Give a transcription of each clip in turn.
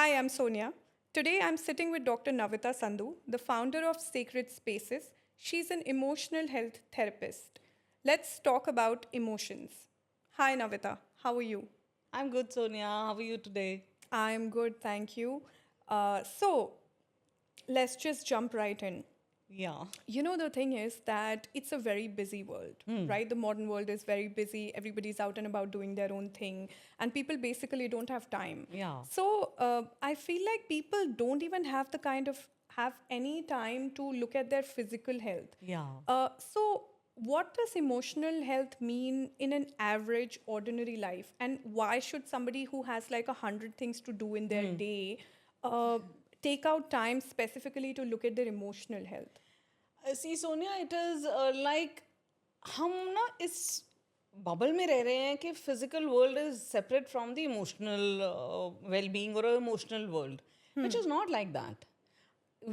Hi, I'm Sonia. Today I'm sitting with Dr. Navita Sandhu, the founder of Sacred Spaces. She's an emotional health therapist. Let's talk about emotions. Hi, Navita. How are you? I'm good, Sonia. How are you today? I'm good, thank you. So, let's just jump right in. Yeah. The thing is that it's a very busy world, right? The modern world is very busy. Everybody's out and about doing their own thing, and people basically don't have time. Yeah. So I feel like people don't even have any time to look at their physical health. Yeah. So what does emotional health mean in an average ordinary life, and why should somebody who has like 100 things to do in their day uh, take out time specifically to look at their emotional health? See, Sonia, it is like हम ना इस bubble में रह रहे हैं कि physical world is separate from the emotional well being और emotional world which is not like that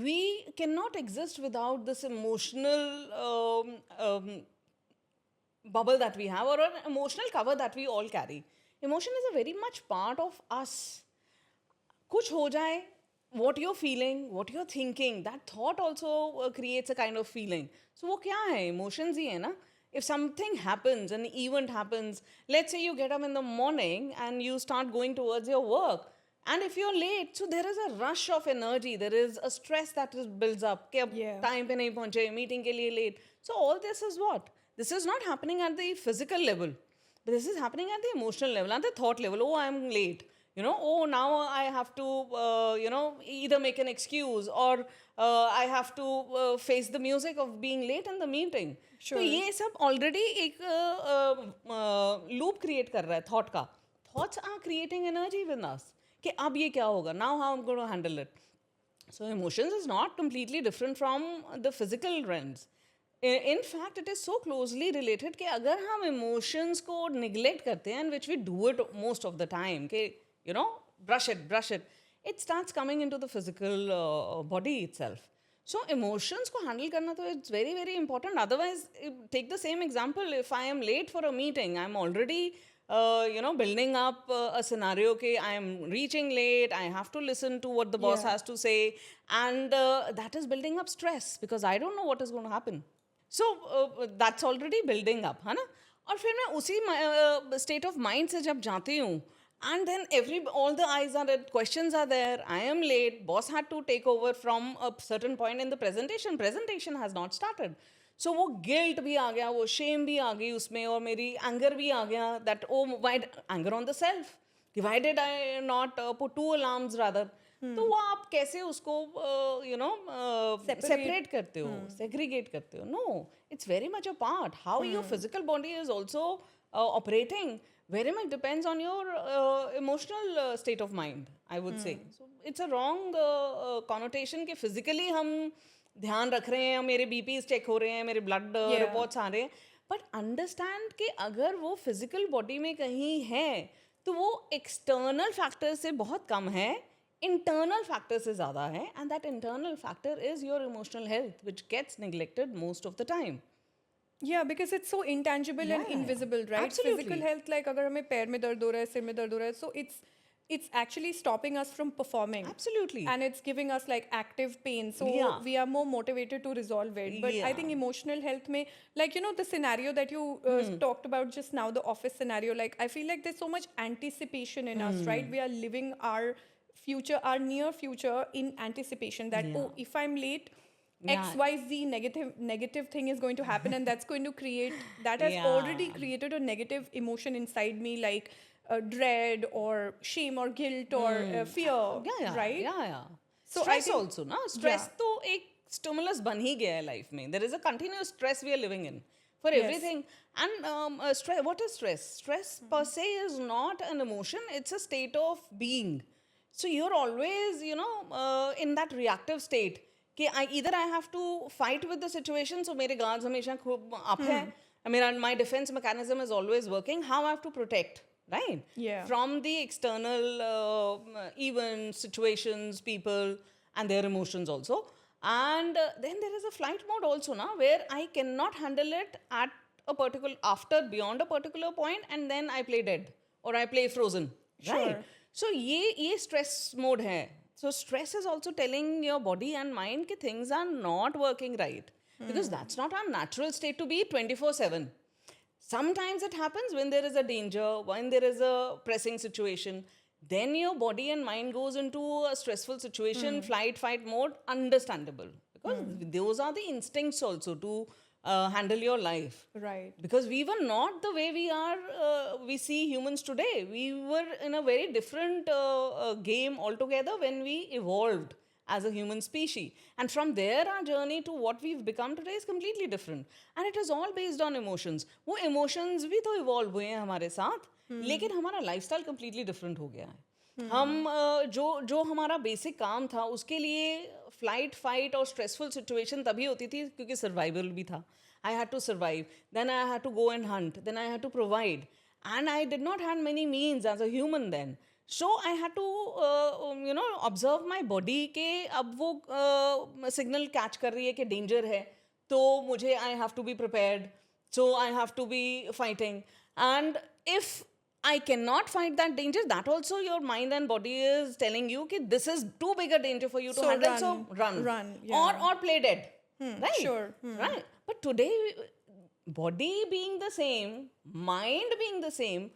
we cannot exist without this emotional bubble that we have or an emotional cover that we all carry. Emotion is a very much part of us. कुछ हो जाए, what you're feeling, what you're thinking, that thought also creates a kind of feeling. So वो क्या है? Emotions ही है ना. If something happens, an event happens, let's say you get up in the morning and you start going towards your work, and if you're late, so there is a rush of energy, there is a stress that is builds up कि अब Yeah. time पे नहीं पहुंचे, meeting के लिए late. So all this is what? This is not happening at the physical level, but this is happening at the emotional level, at the thought level. Oh, I'm late. Oh, now I have to, either make an excuse or I have to face the music of being late in the meeting. तो Sure. ये सब already एक loop create कर रहा है thought का. Thoughts are creating energy with us. कि अब ये क्या होगा? Now how I'm going to handle it? So emotions is not completely different from the physical realms. In fact, it is so closely related कि अगर हम emotions को neglect करते हैं, and which we do it most of the time, कि brush it, it starts coming into the physical body itself. So emotions को handle करना तो it's very very important. Otherwise, take the same example. If I am late for a meeting, I'm already building up a scenario कि I am reaching late, I have to listen to what the boss Yeah. has to say, and that is building up stress because I don't know what is going to happen. So that's already building up, है ना? और फिर मैं उसी state of mind से जब जाती हूँ, and then all the eyes are at, questions are there, I am late, boss had to take over from a certain point in the presentation has not started. So वो guilt भी आ गया, वो shame भी आ गई उसमें, और मेरी anger भी आ गया, that why anger on the self, why did I not put two alarms rather. तो वो आप कैसे उसको सेपरेट करते हो, सेग्रीगेट करते हो? No, it's very much a part. How your physical body is also operating very much depends on your emotional state of mind, I would say. So it's a wrong connotation कि physically हम ध्यान रख रहे हैं, मेरे BPs check हो रहे हैं, मेरे ब्लड Yeah. रिपोर्ट्स आ रहे हैं, बट अंडरस्टैंड कि अगर वो फिजिकल बॉडी में कहीं है तो वो एक्सटर्नल फैक्टर से बहुत कम है, internal factor से ज़्यादा है, and that internal factor is your emotional health, which gets neglected most of the time. Yeah, because it's so intangible and Yeah, invisible, right? absolutely. Physical health, like अगर हमें पैर में दर्द हो रहा है, सिर में दर्द हो रहा है, so it's actually stopping us from performing. Absolutely. And it's giving us like active pain, so Yeah. we are more motivated to resolve it. But I Yeah. think emotional health may, like the scenario that you talked about just now, the office scenario, like I feel like there's so much anticipation in us, right? We are living our future, our near future in anticipation that Yeah. oh, if I'm late, Yeah. XYZ negative thing is going to happen, and that's going to create, that has Yeah. already created a negative emotion inside me, like dread or shame or guilt or fear, Yeah. right? Yeah. So I Stress think, also, ना? Stress yeah. तो एक stimulus बन ही गया है life में. There is a continuous stress we are living in for Yes. everything. And stress. What is stress? Stress per se is not an emotion. It's a state of being. So you're always, in that reactive state. कि either I have to fight with the situation, so मेरे guards हमेशा खूब up है. My defense mechanism is always working. How I have to protect, right? Yeah. From the external events, situations, people, and their emotions also. And then there is a flight mode also now, where I cannot handle it at a particular, beyond a particular point, and then I play dead or I play frozen, right? Sure. So ये stress mode है. So stress is also telling your body and mind that things are not working right. Because that's not our natural state to be 24/7. Sometimes it happens when there is a danger, when there is a pressing situation. Then your body and mind goes into a stressful situation, flight, fight mode, understandable. Because those are the instincts also to handle your life. Right. Because we were not the way we are, we see humans today. We were in a very different game altogether when we evolved as a human species. And from there, our journey to what we've become today is completely different. And it is all based on emotions. वो emotions भी तो evolve हुए हैं हमारे साथ, लेकिन हमारा lifestyle completely different हो गया है. हम जो हमारा बेसिक काम था उसके लिए फ्लाइट फाइट और स्ट्रेसफुल सिचुएशन तभी होती थी क्योंकि सर्वाइवल भी था. I had to survive, then I had to go and hunt, then I had to provide, and I did not have many means as a human then. So I had to observe my body के अब वो signal catch कर रही है कि danger है, तो मुझे I have to be prepared, so I have to be fighting. And if I cannot fight that danger, that also your mind and body is telling you that this is too big a danger for you to So handle, run. so run. Run, yeah. Or play dead. Right? Sure. Right. But today, body being the same, mind being the same,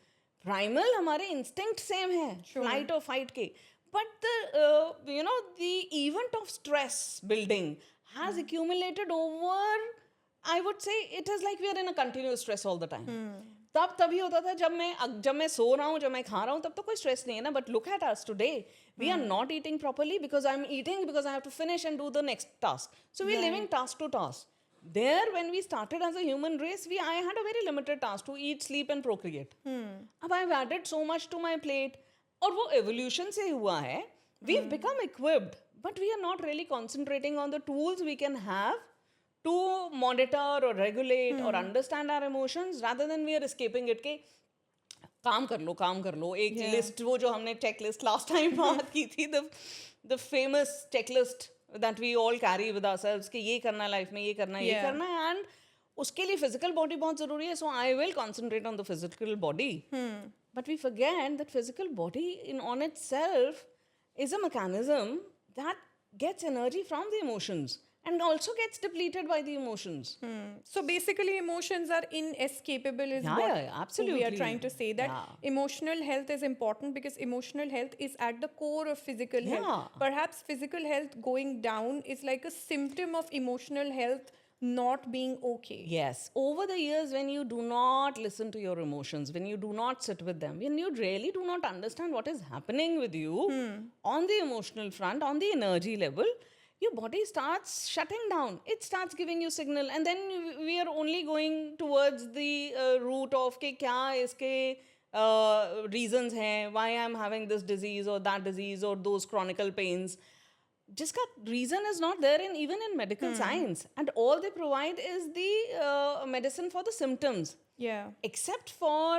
primal हमारे instinct same है, flight or fight के. But the event of stress building has accumulated over, I would say it is like we are in a continuous stress all the time. तभी होता था जब मैं सो रहा हूँ, जब मैं खा रहा हूँ, तब तो कोई स्ट्रेस नहीं है ना. But look at us today, we are not eating properly because I am eating because I have to finish and do the next task. So we are living task to task. There, when we started as a human race, I had a very limited task to eat, sleep and procreate. अब I've added so much to my plate. और वो evolution से हुआ है. We've become equipped, but we are not really concentrating on the tools we can have to monitor or regulate or understand our emotions, rather than we are escaping it के काम कर लो एक list, वो जो हमने checklist last time बात की थी, the famous checklist that we all carry with ourselves कि ये करना लाइफ में, ये करना है, and उसके लिए physical body बहुत ज़रूरी है. So I will concentrate on the physical body. But we forget that physical body on itself is a mechanism that gets energy from the emotions and also gets depleted by the emotions. So basically, emotions are inescapable is what we are absolutely. trying to say. That emotional health is important because emotional health is at the core of physical health. Perhaps physical health going down is like a symptom of emotional health not being okay. Yes. Over the years, when you do not listen to your emotions, when you do not sit with them, when you really do not understand what is happening with you on the emotional front, on the energy level, your body starts shutting down. It starts giving you signal, and then we are only going towards the root of ke kya iske reasons hain, why I'm having this disease or that disease or those chronic pains. Jiska reason is not there even in medical science, and all they provide is the medicine for the symptoms. Yeah. Except for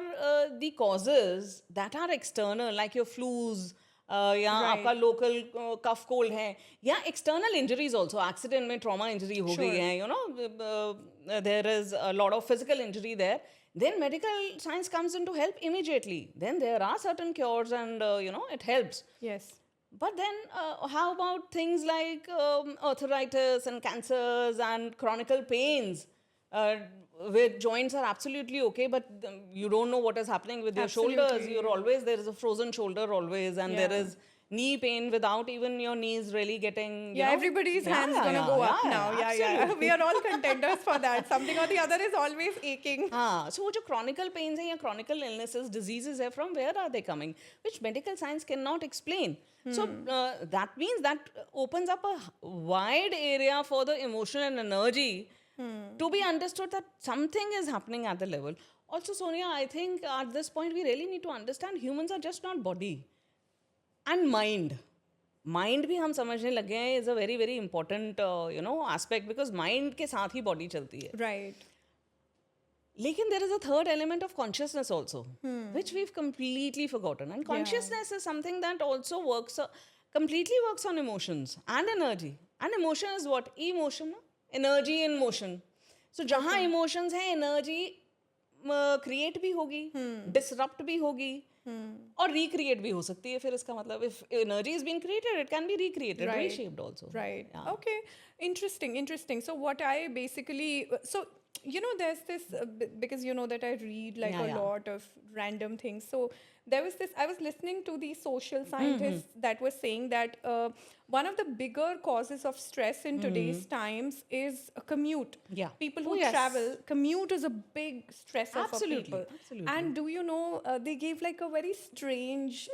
the causes that are external, like your flus, या आपका local कफ cold है, या external injuries also, accident में trauma injury हो गई है, you know, there is a lot of physical injury there, then medical science comes in to help immediately. Then there are certain cures and it helps. Yes. But then how about things like arthritis and cancers and chronic pains, where joints are absolutely okay, but you don't know what is happening with your shoulders. You're always, there is a frozen shoulder always, and there is knee pain without even your knees really getting, everybody's hands gonna go up now. We are all contenders for that. Something or the other is always aching. So wo jo chronic pains hai ya chronic illnesses, diseases hai, from where are they coming, which medical science cannot explain. So that means that opens up a wide area for the emotion and energy to be understood, that something is happening at the level. Also, Sonia, I think at this point we really need to understand humans are just not body and mind. Mind भी हम समझने लगे हैं is a very very important aspect, because mind के साथ ही body चलती है. Right. लेकिन there is a third element of consciousness also, which we've completely forgotten. And consciousness is something that also completely works on emotions and energy. And emotion is what? Emotion, energy in motion. So जहाँ emotions हैं, energy create भी होगी, disrupt भी होगी, और recreate भी हो सकती है फिर इसका मतलब if energy is being created it can be recreated, Right. reshaped also. Right. Yeah. Okay. Interesting. So what I basically so there's this because that I read like Yeah, a yeah. lot of random things. So there was this I was listening to these social Mm-hmm. scientists that were saying that one of the bigger causes of stress in today's times is a commute. Mm-hmm. Yeah. People Oh, who yes. travel, commute is a big stressor for Absolutely, people. absolutely. And do you know, they gave like a very strange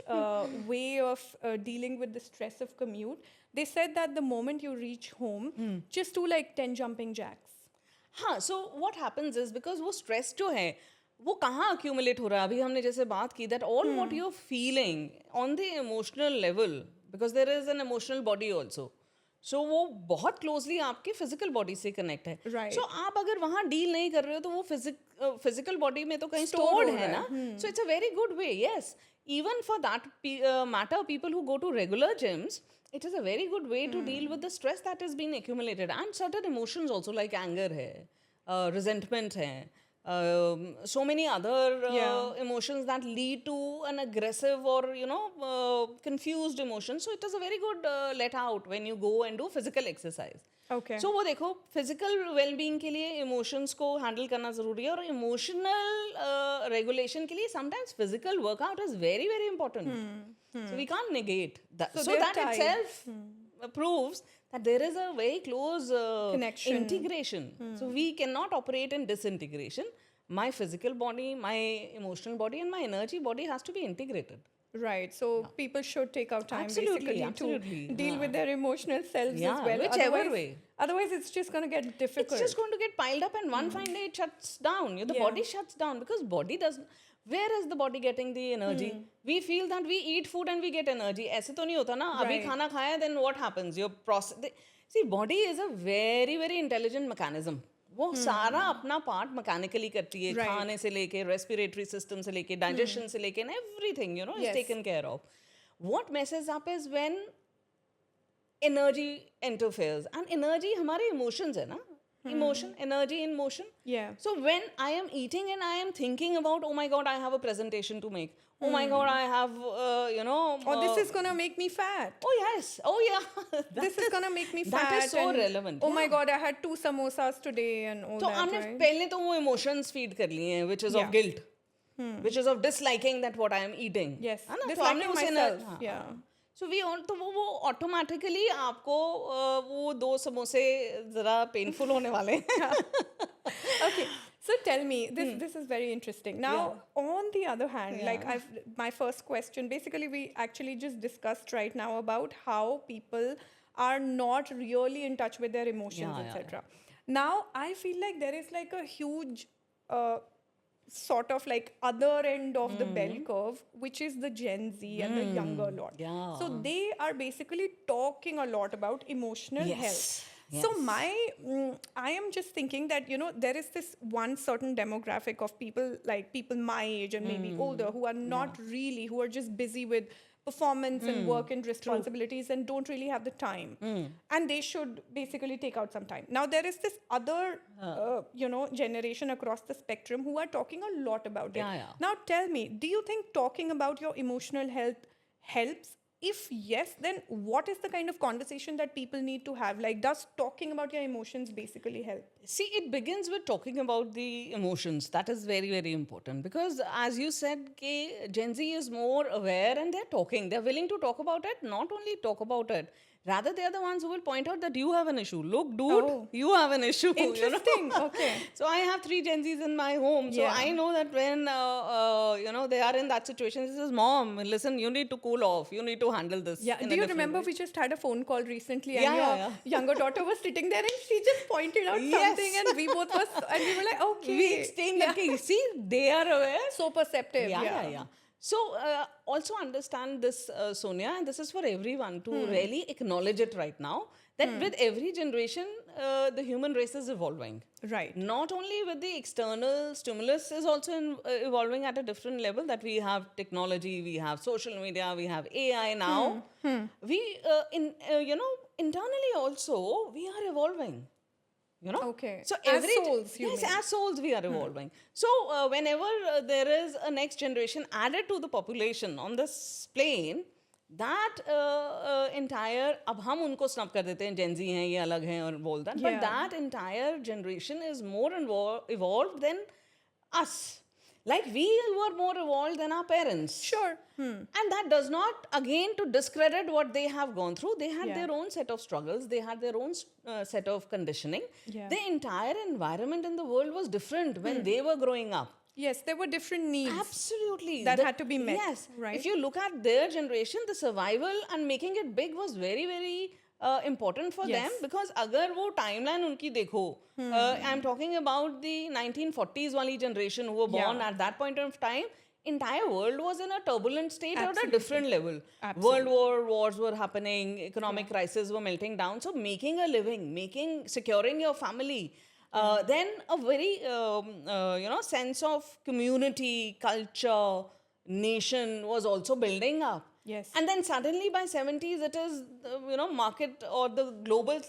way of dealing with the stress of commute. They said that the moment you reach home, just do like 10 jumping jacks. हाँ, so what happens is because वो stress जो है वो कहाँ accumulate हो रहा है अभी हमने जैसे बात की that all what you're feeling on the emotional level because there is an emotional body also. So वो बहुत closely आपके physical body से connect है. Right. So आप अगर वहाँ deal नहीं कर रहे हो तो वो physical body में तो कहीं Stored stored हो है रहा ना. So it's a very good way, yes. Even for that matter, people who go to regular gyms, it is a very good way to deal with the stress that has been accumulated and certain emotions also like anger hai, resentment hai, so many other emotions that lead to an aggressive or confused emotion. So it is a very good let out when you go and do physical exercise. Okay. So वो देखो physical wellbeing के लिए emotions को handle करना जरूरी है और emotional regulation के लिए sometimes physical workout is very very important. So we can't negate that. So they're that tied. itself proves that there is a very close Connection. integration. So we cannot operate in disintegration. My physical body, my emotional body, and my energy body has to be integrated. Right. So people should take out time Absolutely, basically absolutely. to deal with their emotional selves Yeah, as well. whichever way. Otherwise, it's just going to get difficult. It's just going to get piled up and one fine day it shuts down. The Yeah. body shuts down because body doesn't. Where is the body getting the energy? We feel that we eat food and we get energy. ऐसे तो नहीं होता ना. अभी Right. खाना खाया then what happens? Your process. See, body is a very very intelligent mechanism. वो सारा अपना पार्ट मैकेनिकली करती है. Right. खाने से लेके रेस्पिरेटरी सिस्टम से लेके डाइजेशन से लेके everything is Yes. Taken care of. What messes up is when energy interferes and energy हमारे emotions है ना. Emotion, energy in motion. Yeah. So when I am eating and I am thinking about, oh my God, I have a presentation to make. Oh my God, I have, Or this is going to make me fat. Oh yes. Oh yeah. This is going to make me fat. That is so and, relevant. Oh my yeah. God, I had 2 samosas today and all तो that, हमने right? पहले तो वो emotions feed कर लिए हैं, which is Yeah. of guilt, which is of disliking that what I am eating. Yes. है ना? तो Disliking हमने उसे myself. हाँ. Yeah. So we all तो वो automatically आपको वो 2 समोसे जरा painful होने वाले हैं. Okay, so tell me, this is very interesting. Now, on the other hand, like my first question, basically we actually just discussed right now about how people are not really in touch with their emotions, Yeah, etc. Now, I feel like there is like a huge sort of like other end of the bell curve, which is the Gen Z and the younger lot. Yeah. So they are basically talking a lot about emotional Yes. health. So I am just thinking that, there is this one certain demographic of people, like people my age and maybe older, who are not really, who are just busy with performance and work and responsibilities and don't really have the time. And they should basically take out some time. Now, there is this other, generation across the spectrum who are talking a lot about it. Yeah, yeah. Now, tell me, do you think talking about your emotional health helps? If yes, then what is the kind of conversation that people need to have? Like, does talking about your emotions basically help? See, it begins with talking about the emotions. That is very, very important because, as you said, Gen Z is more aware and they're talking. They're willing to talk about it, not only talk about it. Rather, they are the ones who will point out that you have an issue. Look, dude, you have an issue. Interesting. Okay. So I have 3 Gen Zs in my home. So I know that when, they are in that situation, this is, Mom, listen, you need to cool off. You need to handle this. Yeah. in Do a you different remember way. we just had a phone call recently and Yeah, your younger daughter was sitting there and she just pointed out something and we both and we were like, okay. We explained that, see, they are aware. So perceptive. Yeah. So also understand this, Sonia, and this is for everyone to really acknowledge it right now, that with every generation, the human race is evolving. Right. Not only with the external stimulus is also evolving at a different level, that we have technology, we have social media, we have AI now. We, internally also, we are evolving. you know. Okay. So As souls, you yes, mean. as souls we are evolving. So whenever there is a next generation added to the population on this plane, that entire, अब हम उनको snub कर देते हैं, Gen Z हैं, ये अलग हैं और all that, but Yeah. that entire generation is more evolved than us. Like we were more evolved than our parents. Sure. And that does not, again, to discredit what they have gone through. They had Yeah. their own set of struggles. They had their own set of conditioning. Yeah. The entire environment in the world was different when they were growing up. Yes, there were different needs. Absolutely. That had to be met, Yes. right? If you look at their generation, the survival and making it big was very, very important for Yes. them, because अगर वो timeline उनकी देखो, I'm talking about the 1940s wali generation who were born Yeah. at that point of time. Entire world was in a turbulent state at a Absolutely. different level. Absolutely. Wars were happening, economic crises were melting down. So making a living, securing your family, then a very sense of community, culture, nation was also building up. Yes. And then suddenly by 70s it is market or the global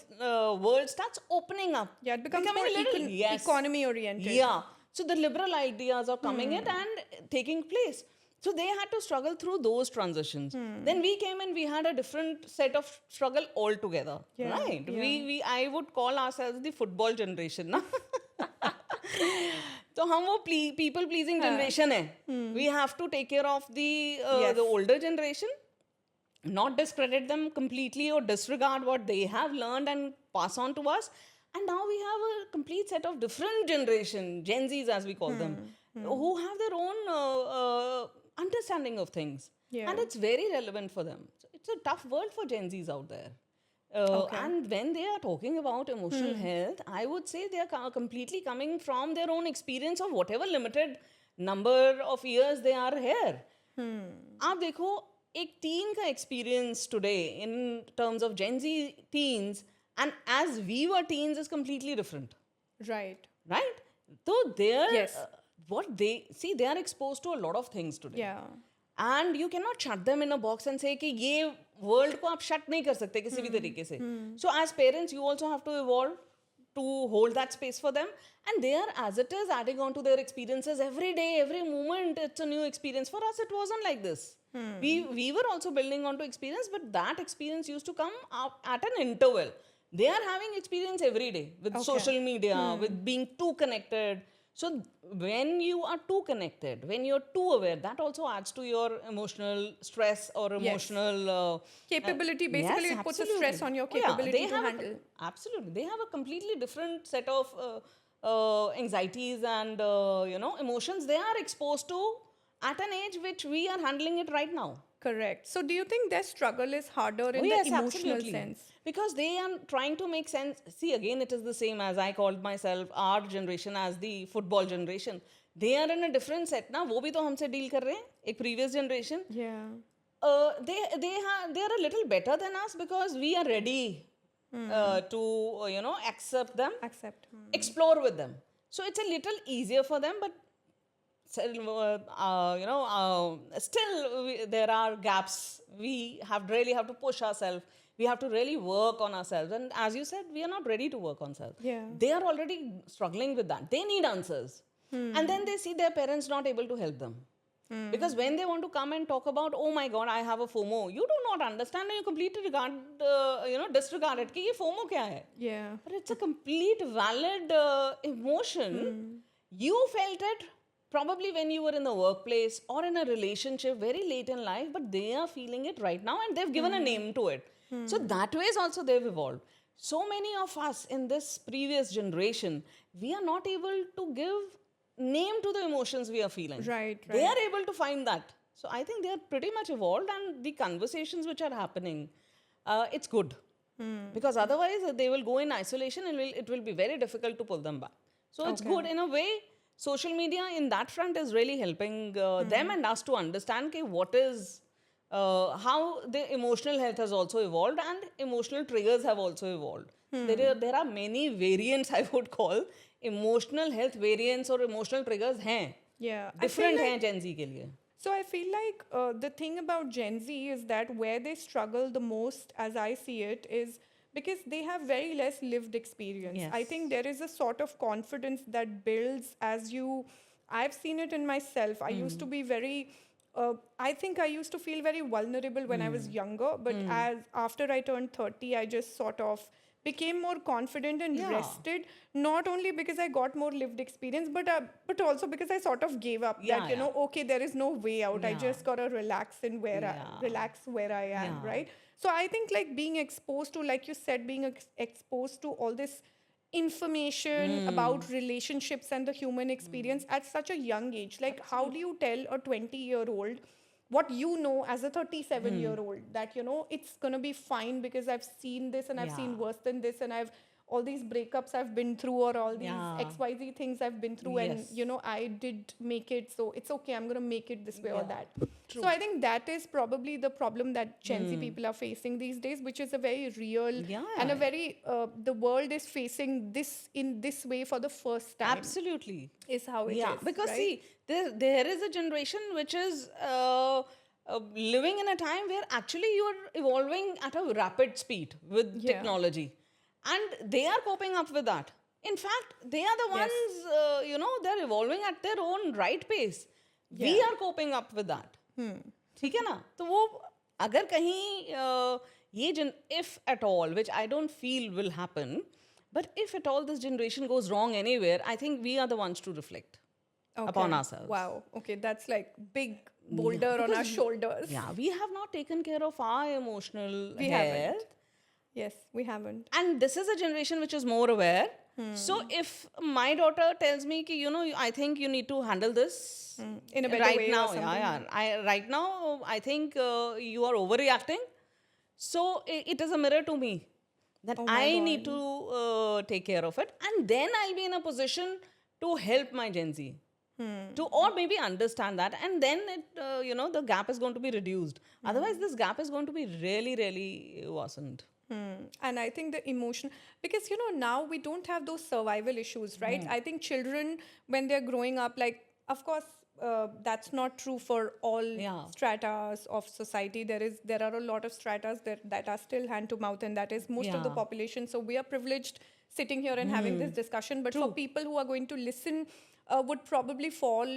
world starts opening up. Yeah, it becomes becoming more a little economy oriented. Yeah. So the liberal ideas are coming in and taking place. So they had to struggle through those transitions. Then we came in, we had a different set of struggle altogether. Yeah, Right? yeah. I would call ourselves the football generation. Na? तो हम वो people pleasing generation है. We have to take care of the older generation, not discredit them completely or disregard what they have learned and pass on to us. And now we have a complete set of different generation, Gen Zs as we call them, who have their own understanding of things. Yeah. And it's very relevant for them. So it's a tough world for Gen Zs out there. Okay. And when they are talking about emotional health, I would say they are completely coming from their own experience of whatever limited number of years they are here. आप देखो, एक teen का experience today in terms of Gen Z teens and as we were teens is completely different. Right. Right? So they're, Yes. they are exposed to a lot of things today. Yeah. And you cannot shut them in a box and say कि ये world को आप shut नहीं कर सकते किसी भी तरीके से. So as parents, you also have to evolve to hold that space for them. And they are, as it is, adding on to their experiences every day, every moment. It's a new experience. For us, it wasn't like this. We were also building onto experience, but that experience used to come up at an interval. They are having experience every day with social media, with being too connected. So when you are too connected, when you're too aware, that also adds to your emotional stress or emotional Capability, basically, it puts a absolutely. stress on your Oh, yeah, capability they to have handle. Absolutely, they have a completely different set of anxieties and emotions they are exposed to at an age which we are handling it right now. Correct. So do you think their struggle is harder in Oh, the yes, emotional absolutely. sense? Because they are trying to make sense. See, again, it is the same as I called myself, our generation as the football generation. They are in a different set ना, वो भी तो हमसे deal कर रहे हैं, एक previous generation. Yeah. They are a little better than us because we are ready to accept them, Accept. explore with them. So it's a little easier for them, but still there are gaps. We really have to push ourselves. We have to really work on ourselves. And as you said, we are not ready to work on ourselves. Yeah. They are already struggling with that. They need answers. And then they see their parents not able to help them. Because when they want to come and talk about, oh my God, I have a FOMO, you do not understand and you completely disregard it. कि ये FOMO क्या है? Yeah. But it's a complete valid emotion. You felt it probably when you were in the workplace or in a relationship very late in life, but they are feeling it right now and they've given a name to it. So that way is also they've evolved. So many of us in this previous generation, we are not able to give name to the emotions we are feeling. Right, They right. are able to find that. So I think they are pretty much evolved, and the conversations which are happening, it's good. Because otherwise they will go in isolation and it will be very difficult to pull them back. So it's good in a way. Social media in that front is really helping them and us to understand what is how the emotional health has also evolved and emotional triggers have also evolved. There are many variants, I would call, emotional health variants or emotional triggers हैं. Yeah. I feel Different like- हैं Gen Z के लिए. So I feel like the thing about Gen Z is that where they struggle the most, as I see it, is because they have very less lived experience. I Yes. think there is a sort of confidence that builds as you. I've seen it in myself. I used to be very. I think I used to feel very vulnerable when I was younger, but as after I turned 30, I just sort of became more confident and Yeah. rested. Not only because I got more lived experience, but also because I sort of gave up. Yeah, That you know, okay, there is no way out. I Yeah. just gotta relax in where Yeah. relax where I am, Yeah. right? So I think like being exposed to, like you said, being exposed to all this information about relationships and the human experience at such a young age. Like, how do you tell a 20-year-old what you know as a 37-year-old that, you know, it's going to be fine because I've seen this and I've seen Yeah. worse than this, and I've all these breakups I've been through, or all these Yeah. XYZ things I've been through, and, Yes. you know, I did make it, so it's okay, I'm going to make it this way or Yeah. that. So I think that is probably the problem that Gen Z people are facing these days, which is a very real Yeah. and a very the world is facing this in this way for the first time. Absolutely. Is how it is. Yeah, because right? see, there is a generation which is living in a time where actually you're evolving at a rapid speed with Yeah. technology, and they are coping up with that. In fact, they are the Yes. ones, they're evolving at their own right pace. We Yeah. are coping up with that. ठीक है ना? तो वो अगर कहीं ये if at all, which I don't feel will happen, but if at all this generation goes wrong anywhere, I think we are the ones to reflect upon Okay. ourselves. Wow. Okay, that's like big boulder on our because shoulders. Yeah, we have not taken care of our emotional We health. haven't. Yes, we haven't. And this is a generation which is more aware. So if my daughter tells me, ki, I think you need to handle this In a better right way or now, something. right now, I think you are overreacting. So it is a mirror to me that Oh my I need to take care of it, and then I'll be in a position to help my Gen Z. To or maybe understand that, and then the gap is going to be reduced. Otherwise, this gap is going to be really, really worsened. And I think the emotion, because now we don't have those survival issues, right? I think children, when they're growing up, like, of course, that's not true for all Yeah. stratas of society. There are a lot of stratas that are still hand to mouth, and that is most of the Yeah. population. So we are privileged sitting here and having this discussion. But for people who are going to listen, would probably fall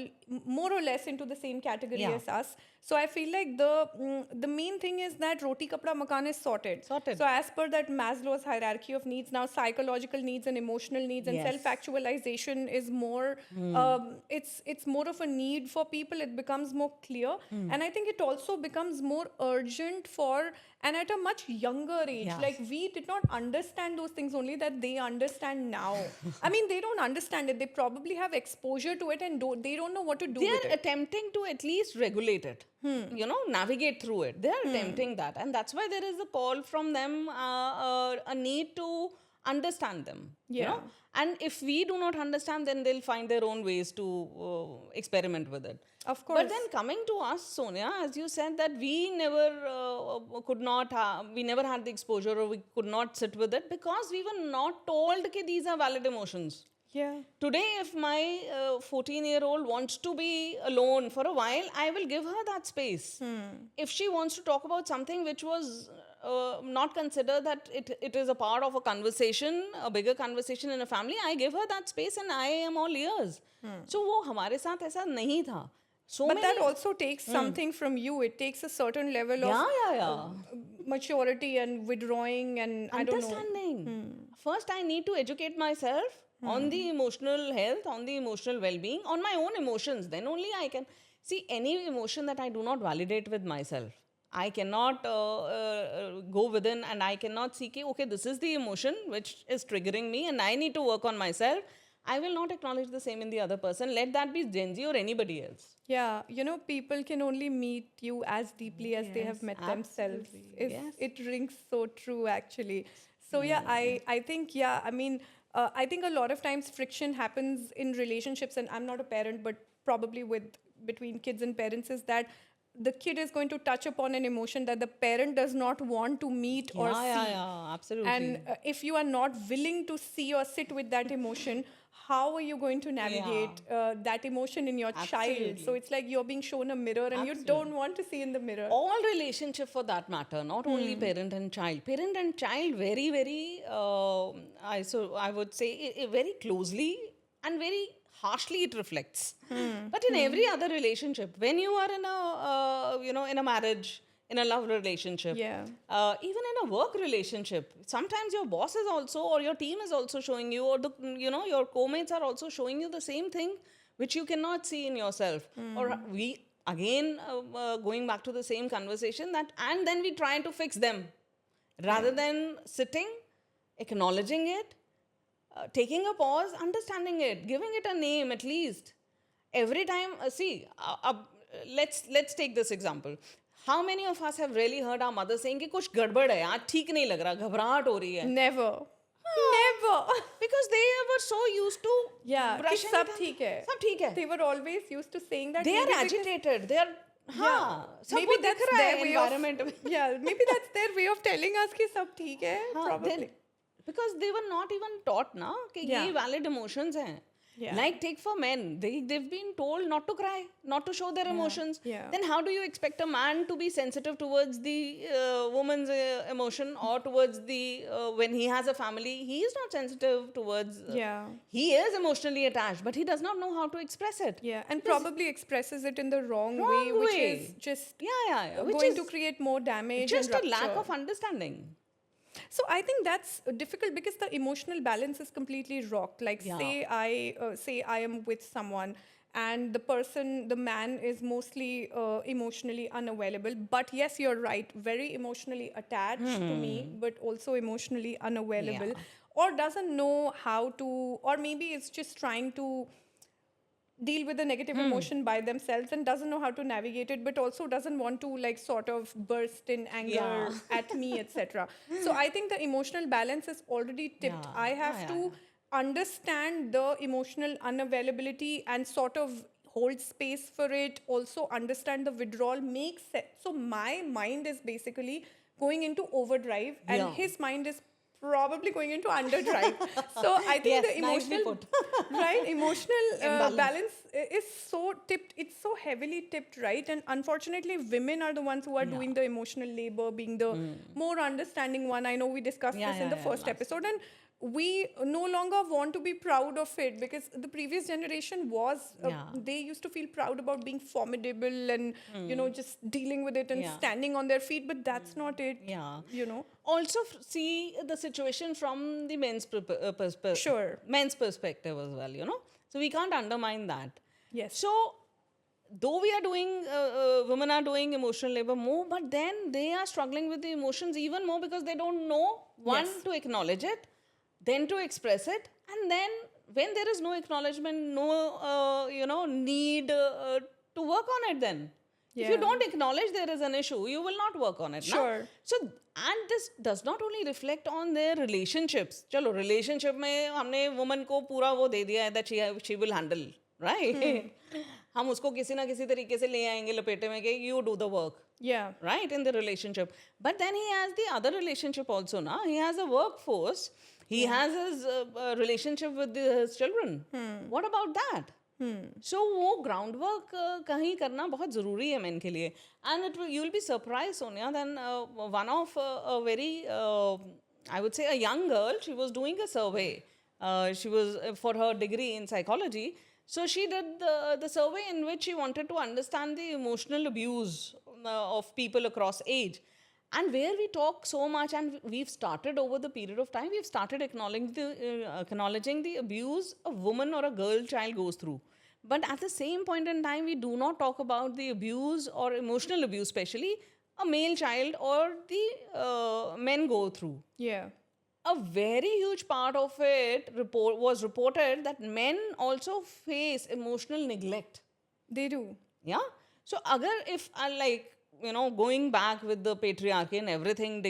more or less into the same category Yeah. as us. So I feel like the main thing is that roti kapda makan is sorted. Sorted. So as per that Maslow's hierarchy of needs, now psychological needs and emotional needs and Yes. self-actualization is more. It's more of a need for people. It becomes more clear, and I think it also becomes more urgent for, and at a much younger age. Yeah. Like, we did not understand those things, only that they understand now. I mean, they don't understand it. They probably have exposure to it, and they don't know what to do They with are it. attempting to at least regulate it, navigate through it. They are attempting that, and that's why there is a call from them, a need to understand them. Yeah. And if we do not understand, then they'll find their own ways to experiment with it. Of course. But then coming to us, Sonia, as you said that we never we never had the exposure, or we could not sit with it because we were not told that these are valid emotions. Yeah. Today, if my 14-year-old wants to be alone for a while, I will give her that space. If she wants to talk about something which was not considered that it is a part of a conversation, a bigger conversation in a family, I give her that space and I am all ears. So वो हमारे साथ ऐसा नहीं था. So But many, that also takes something from you. It takes a certain level of yeah. maturity and withdrawing and I don't know. Understanding. First, I need to educate myself on the emotional health, on the emotional well-being, on my own emotions. Then only I can see any emotion that I do not validate with myself. I cannot go within and I cannot see, okay, this is the emotion which is triggering me and I need to work on myself. I will not acknowledge the same in the other person. Let that be Gen Z or anybody else. Yeah, people can only meet you as deeply as they have met themselves. Yes. It rings so true, actually. So yeah, I think, I mean, I think a lot of times friction happens in relationships, and I'm not a parent, but probably between kids and parents, is that the kid is going to touch upon an emotion that the parent does not want to meet or see. Yeah, absolutely. And if you are not willing to see or sit with that emotion, how are you going to navigate that emotion in your child? Absolutely. So it's like you're being shown a mirror and you don't want to see in the mirror. All relationship for that matter, not only parent and child. Parent and child very, very, I would say, very closely and very harshly it reflects. But in every other relationship, when you are in a, in a marriage, in a love relationship, Yeah. even in a work relationship, sometimes your boss is also, or your team is also showing you, or your co-mates are also showing you the same thing which you cannot see in yourself. Or we again going back to the same conversation, that and then we try to fix them rather than sitting, acknowledging it, taking a pause, understanding it, giving it a name at least. Every time, let's take this example. How many of us have really heard our mother saying कि कुछ गड़बड़ है, आज ठीक नहीं लग रहा, घबराहट हो रही है? Never. Never. Because they were so used to Yeah, कि brushing सब it up. ठीक है. सब ठीक है. They were always used to saying that. They are maybe because- agitated. They are maybe that's their way environment. Yeah, maybe that's their way of telling us कि सब ठीक है. Probably. Because they were not even taught ना कि ये valid emotions हैं. Yeah. Like take for men, they've been told not to cry, not to show their emotions. Yeah. Then how do you expect a man to be sensitive towards the woman's emotion, or towards the when he has a family, he is not sensitive towards. Yeah. He is emotionally attached, but he does not know how to express it. Yeah, and probably expresses it in the wrong way, which is just Which going is to create more damage. just and a lack rupture. of understanding. So I think that's difficult because the emotional balance is completely rocked. Like say I am with someone and the man is mostly emotionally unavailable. But yes, you're right, very emotionally attached to me, but also emotionally unavailable, or doesn't know how to, or maybe it's just trying to deal with the negative emotion by themselves and doesn't know how to navigate it, but also doesn't want to like sort of burst in anger at me, etc. So I think the emotional balance is already tipped. I have to understand the emotional unavailability and sort of hold space for it, also understand the withdrawal, makes sense. So my mind is basically going into overdrive and his mind is probably going into underdrive. So I think the emotional balance is so tipped, it's so heavily tipped, right? And unfortunately women are the ones who are doing the emotional labor, being the more understanding one. I know we discussed this in the first episode, and we no longer want to be proud of it, because the previous generation was they used to feel proud about being formidable and just dealing with it and standing on their feet, but that's not it. Also see the situation from the men's perspective. Men's perspective as well, so we can't undermine that. Yes. So though we are doing women are doing emotional labor more, but then they are struggling with the emotions even more because they don't know to acknowledge it, then to express it, and then when there is no acknowledgement, no need to work on it, then if you don't acknowledge there is an issue, you will not work on it. Sure. So and this does not only reflect on their relationships. Chalo, relationship में हमने woman को पूरा वो दे दिया है that she will handle, right? हम उसको किसी ना किसी तरीके से ले आएंगे लपेटे में कि you do the work. Yeah. Right, in the relationship. But then he has the other relationship also, na? He has a workforce. He has his relationship with his children. What about that? So वो groundwork कहीं करना बहुत ज़रूरी है men के लिए. And you will be surprised, Sonia, then one of a very, I would say a young girl, she was doing a survey. She was for her degree in psychology. So she did the survey in which she wanted to understand the emotional abuse of people across age. And where we talk so much, and we've started over the period of time, we've started acknowledging the abuse a woman or a girl child goes through. But at the same point in time, we do not talk about the abuse or emotional abuse, especially a male child or the men go through. Yeah. A very huge part of it was reported that men also face emotional neglect. They do. Yeah. So, if going back with the patriarchy and everything,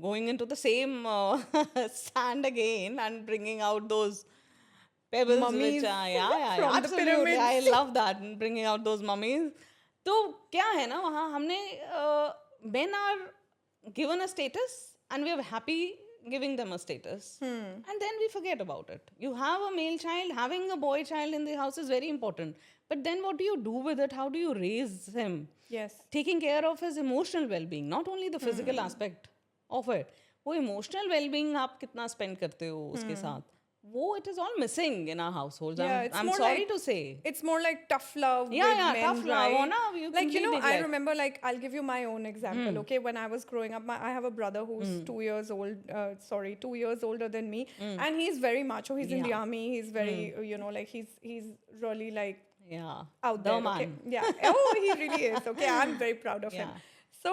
going into the same sand again and bringing out those pebbles, mummies which from the absolutely, pyramids. I love that, and bringing out those mummies. तो क्या है ना वहाँ हमने men are given a status and we are happy giving them a status and then we forget about it. You have a male child, having a boy child in the house is very important, but then what do you do with it? How do you raise him? Yes. Taking care of his emotional well-being, not only the physical aspect of it. वो emotional well-being आप कितना spend करते हो उसके साथ, वो it is all missing in our households. Yeah, it's I'm more sorry like, to say. it's more like tough love Yeah, with yeah, men, tough love, right? oh, no, you like, you know, completely I neglect. remember, like, I'll give you my own example. Okay, when I was growing up, I have a brother who's 2 years old. 2 years older than me, and he's very macho. He's in the Yeah. army. He's very, you know, like he's really like Yeah. out The there. man. Okay? Yeah. Oh, he really is. Okay, I'm very proud of him. Yeah. So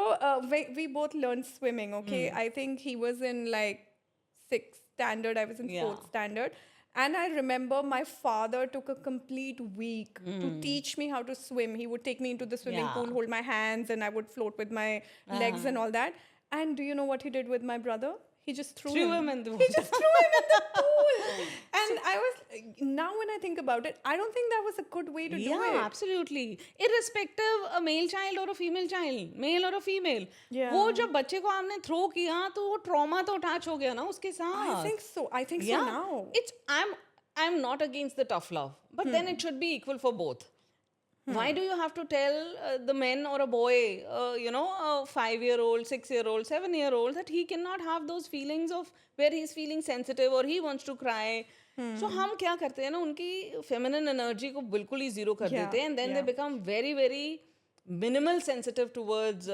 we both learned swimming. Okay, I think he was in like 6th standard. I was in Yeah. 4th standard. And I remember my father took a complete week to teach me how to swim. He would take me into the swimming Yeah. pool, hold my hands, and I would float with my legs and all that. And do you know what he did with my brother? He just threw him. in the He water. just threw him in the pool. And I was, now when I think about it, I don't think that was a good way to do Yeah, it. absolutely. Irrespective a male child or a female child, male or a female. Yeah. वो जब बच्चे को आपने throw किया तो वो trauma तो attach हो गया ना उसके साथ. I think so. I think Yeah. so now. It's I'm not against the tough love, but then it should be equal for both. Why do you have to tell the men or a boy, you know, a 5-year-old, 6-year-old, 7-year-old that he cannot have those feelings of where he's feeling sensitive or he wants to cry? So हम क्या करते हैं ना उनकी feminine energy को बिल्कुल ही zero कर Yeah, देते हैं and then they yeah. become very very minimal sensitive towards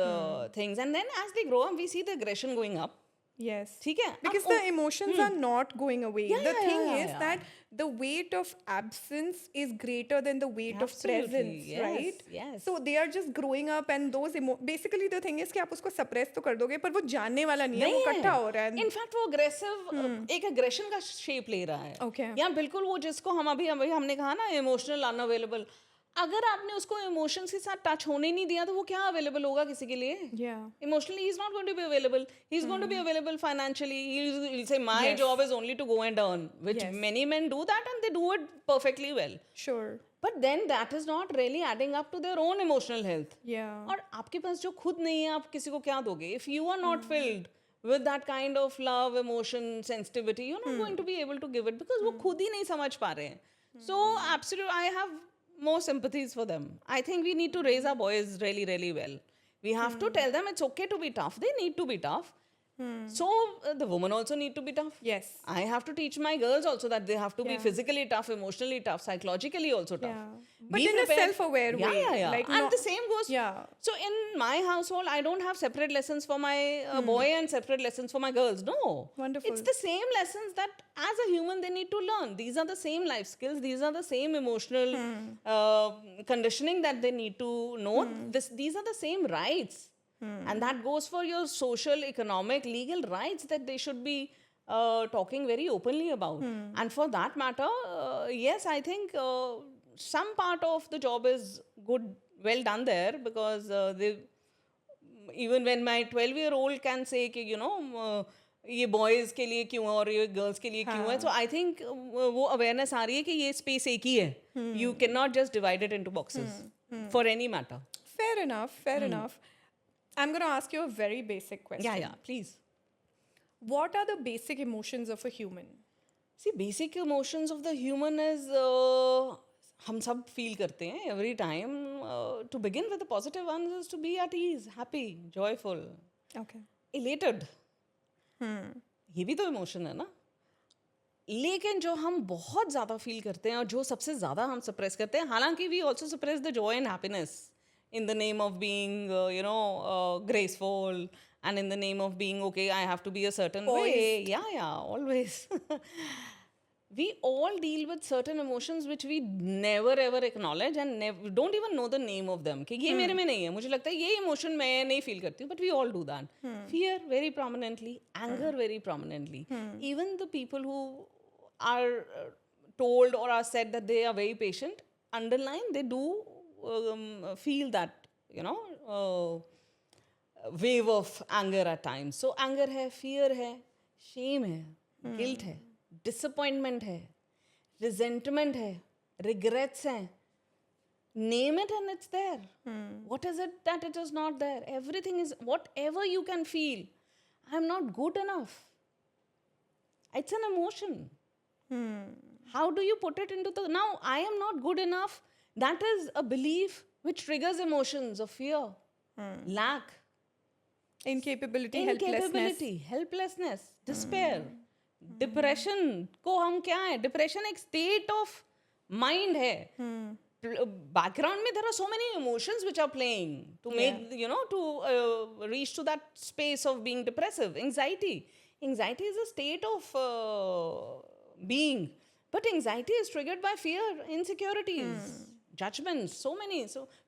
things, and then as they grow up we see the aggression going up. Yes. ठीक है? Because अब the emotions are not going away. Yeah, The yeah, thing yeah, is yeah. that the weight of absence is greater than the weight of Absolutely, presence, yes, right? yes. So they are just growing up and those basically the thing is कि आप उसको suppress तो कर दोगे पर वो जानने वाला नहीं है, वो इकट्ठा हो रहा है. इनफैक्ट वो अग्रेसिव एक अग्रेशन का शेप ले रहा है. Okay. या बिल्कुल वो जिसको हम अभी हमने कहा ना इमोशनल अनअवेलेबल, अगर आपने उसको इमोशंस के साथ टच होने नहीं दिया तो वो क्या अवेलेबल होगा किसी के लिए? Yeah. Emotionally, he's not going to be available. He's going to be available financially. He'll say, my Yes. job is only to go and earn, which Yes. many men do that and they do it perfectly well. Sure. But then that is not really adding up to their own emotional health. Yeah. और आपके पास जो खुद नहीं है आप किसी को क्या दोगे? If you are not filled with that kind of love, emotion, sensitivity, you're not going to be able to give it because वो खुद ही नहीं समझ पा रहे हैं. So absolutely, I have more sympathies for them. I think we need to raise our boys really, really well. We have to tell them it's okay to be tough. They need to be tough. So the women also need to be tough. Yes. I have to teach my girls also that they have to be Yeah. physically tough, emotionally tough, psychologically also tough. Yeah. But Be in a prepared. self-aware Yeah, way. yeah, yeah. Like And not- the same goes. Yeah. So in my household, I don't have separate lessons for my boy and separate lessons for my girls. No. Wonderful. It's the same lessons that as a human they need to learn. These are the same life skills. These are the same emotional conditioning that they need to know. These are the same rights. And that goes for your social, economic, legal rights that they should be talking very openly about. And for that matter, yes, I think some part of the job is well done there because they, even when my 12-year-old can say कि you know ये boys के लिए क्यों और ये girls के लिए क्यों है, so I think वो awareness आ रही है कि ये space एक ही है. You cannot just divide it into boxes for any matter. Fair enough. Fair enough. I'm going to ask you a very basic question. Yeah, please. What are the basic emotions of a human? See, basic emotions of the human is हम सब feel करते हैं every time. To begin with, the positive ones is to be at ease, happy, joyful, Okay. elated. ये भी तो emotion है ना. लेकिन जो हम बहुत ज़्यादा feel करते हैं और जो सबसे ज़्यादा हम suppress करते हैं, हालांकि we also suppress the joy and happiness in the name of being, graceful, and in the name of being, okay, I have to be a certain way. Yeah, always. We all deal with certain emotions which we never ever acknowledge and don't even know the name of them. कि ये मेरे में नहीं है, मुझे लगता है ये emotion मैं नहीं feel करती हूँ, but we all do that. Fear very prominently, anger very prominently. Even the people who are told or are said that they are very patient, underline they do feel that, wave of anger at times. So anger है, fear है, shame है, guilt है, disappointment है, resentment है, regrets हैं, Name it and it's there. What is it that it is not there? Everything is whatever you can feel. I'm not good enough. It's an emotion. How do you put it into the now? I am not good enough. That is a belief which triggers emotions of fear, lack, Incapability, helplessness. incapability, helplessness, despair, depression. को हम क्या है? Depression एक state of mind है. Background में there are so many emotions which are playing to make to reach to that space of being depressive. Anxiety is a state of being, but anxiety is triggered by fear, insecurities, judgments, so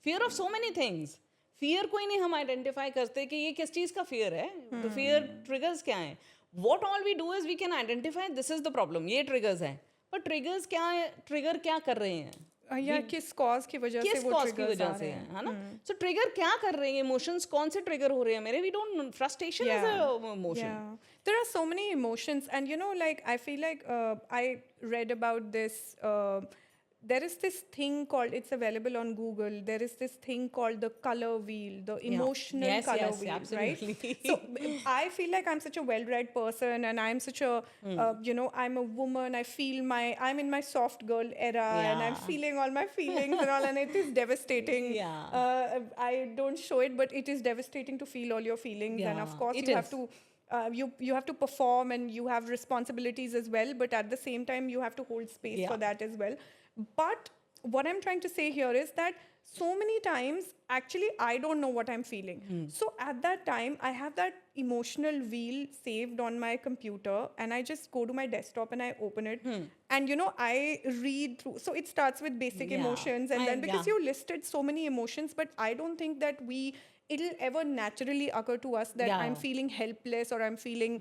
fear of so many things. Fear कोई नहीं हम identify करते कि ये किस चीज़ का fear है, तो fear triggers क्या हैं. What all we do is we can identify this is the problem, ये triggers हैं, but triggers क्या है, trigger क्या कर रहे हैं, या किस कॉज की वजह से किस वो कॉज की triggers वजह आ से रहे है ना. सो ट्रिगर क्या कर रहे हैं, इमोशंस कौन से ट्रिगर हो रहे हैं मेरे. We don't frustration is a emotion. Yeah, there are so many emotions, and like I feel like I read about this. There is this thing called, it's available on Google. There is this thing called the color wheel, the emotional Yes, color yes, wheel, absolutely. right? So I feel like I'm such a well-read person, and I'm such a, I'm a woman. I'm in my soft girl era, and I'm Yeah. feeling all my feelings and all, and it is devastating. Yeah. I don't show it, but it is devastating to feel all your feelings, and of Yeah, course it you have is. to. You have to perform, and you have responsibilities as well, but at the same time you have to hold space for Yeah. that as well. But what I'm trying to say here is that so many times actually I don't know what I'm feeling. So at that time I have that emotional wheel saved on my computer, and I just go to my desktop and I open it, and I read through. So it starts with basic Yeah. emotions, and then because Yeah. you listed so many emotions, but I don't think that it'll ever naturally occur to us that Yeah. I'm feeling helpless, or I'm feeling